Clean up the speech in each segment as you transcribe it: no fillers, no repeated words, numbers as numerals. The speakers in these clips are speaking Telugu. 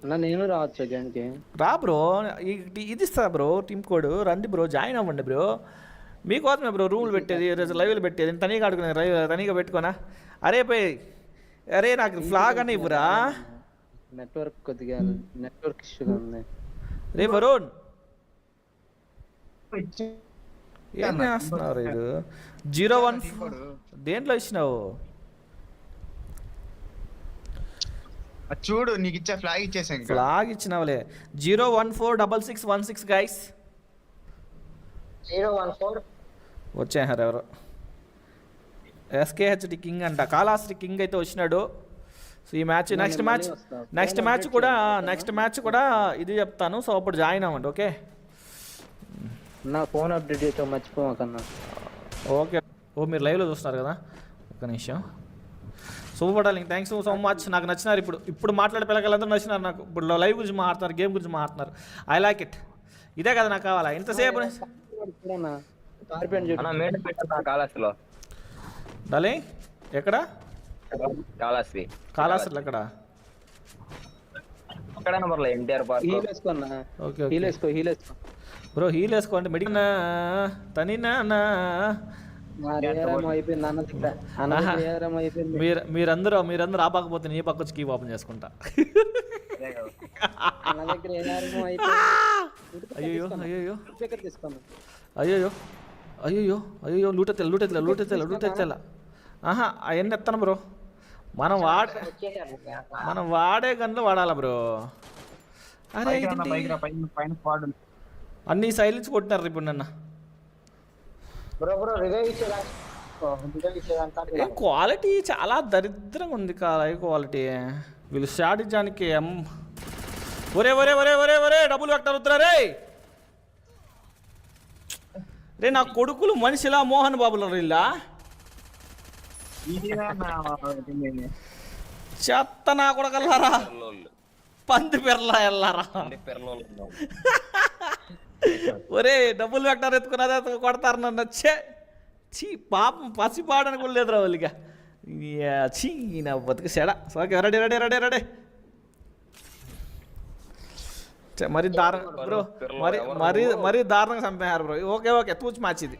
అన్న నేను రావచ్చు గేమ్కి. రా బ్రో, ఇది ఇస్తా బ్రో టీమ్ కోడ్, రండి బ్రో, జాయిన్ అవ్వండి బ్రో. మీకోసమే బ్రో రూములు పెట్టేది, లైవ్లు పెట్టేది, తనీగా ఆడుకునే తనీగా పెట్టుకోనా. అరే పోయి, అరే నాకు ఫ్లాగ్ అని ఇవ్వరా. నెట్వర్క్ కొద్దిగా నెట్వర్క్ ఇష్యూగా ఉంది. రే వరుణ్, ఏం చేస్తున్నారు ఇది? 014 దేంట్లో ఇచ్చినావు? చూడు నీకు ఇచ్చా ఫ్లాగ్ ఇచ్చేసాను. ఫ్లాగ్ ఇచ్చినావులే. 0146616 గైస్. 014 వచ్చేసారు ఎవరు? ఎస్కేహెచ్డి కింగ్ అంట, కాళాస్త్రి కింగ్ అయితే వచ్చినాడు. సో ఈ మ్యాచ్ నెక్స్ట్ మ్యాచ్ కూడా ఇది చెప్తాను. సో అప్పుడు జాయిన్ అవ్వండి, ఓకే? నా ఫోన్ అప్డేట్ చేయటం మర్చిపోకన్నా. ఓకే. ఓ మీరు లైవ్లో చూస్తున్నారు కదా, ఒక్క నిమిషం. Super darling, thanks so much. నాకు నచ్చినారు. ఇప్పుడు మాట్లాడే పిల్లలందరూ నచ్చినారు నాకు. ఇప్పుడు లైవ్ గురించి మాట్లాడుతున్నారు, గేమ్ గురించి మాట్లాడుతున్నారు. I like it. ఇదే కదా నాకు కావాలా ఇంతసేపు. డార్లింగ్ ఎక్కడ? కాళాస్త్రి ఎక్కడ? బ్రో హీల్ వేసుకో అంటే మెడిక్ తనినా మీరందరూ ఆపకపోతే నీ పక్క వచ్చి కీ ఓపెన్ చేసుకుంటా. అయ్యో అయ్యో అయ్యో అయ్యో అయ్యో లూటెత్తెల. ఆహా అవన్నీ ఎత్తాను బ్రో. మనం వాడే గన్లు వాడాలా బ్రో. అరే అన్ని సైలెన్స్ కొట్టినారు ఇప్పుడు నన్ను. క్వాలిటీ చాలా దరిద్రంగా ఉంది కాదు క్వాలిటీ. వీళ్ళు షాడిజానికి ఒరే ఒరే ఒరే ఒరే ఒరే డబ్బులు పెట్టారుతురా రే. రే నా కొడుకులు మనిషిలా మోహన్ బాబులు ఇలా చెత్త నా కొడకల్లారా, పంది పెరలా వెళ్ళారా. ఒరే డబ్బులు పెట్టారు ఎత్తుకున్నదే కొడతారు నన్ను. వచ్చే చీ పాపం పసిపాడని కూడా లేదురా వాళ్ళిగా. చీ నా బతుకు సెడ. Okay ready ready ready ready. మరి దారుణం బ్రో, మరీ దారుణంగా చంపేశారు బ్రో. ఓకే తూచి మ్యాచ్ ఇది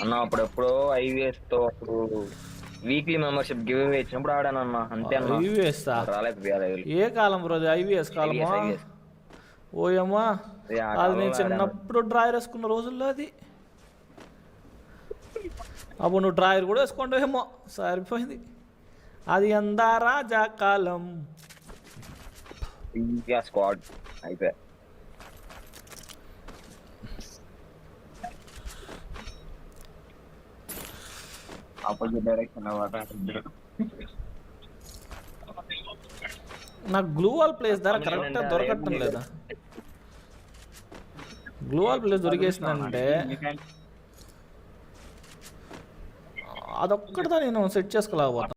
అన్న. అప్పుడెప్పుడు ఐవీఎస్ తో అప్పుడు వీక్లీ మెంబర్షిప్ గివ్ అవే ఇచ్చినప్పుడు ఆడానన్న, అంతే అన్న. ఐవీఎస్ ఏ కాలం బ్రో? ఐవీఎస్ కాలమా? ఓయమ్మా, అది నేను చిన్నప్పుడు డ్రాయర్ వేసుకున్న రోజుల్లో అది. అప్పుడు నువ్వు డ్రాయర్ కూడా వేసుకోండి ఏమో, సరిపోయింది. అది అందా రాజా కాలం. స్క్వాడ్ అయిపోయా. ఆపోజిట్ డైరెక్షన్ నాకు గ్లూవాల్ ప్లేస్ ధర కరెక్ట్గా దొరకటం లేదా? గ్లూవాల్ ప్లేస్ దొరికేసిందంటే అదొక్కటితో నేను సెట్ చేసుకోలేకపోతాను.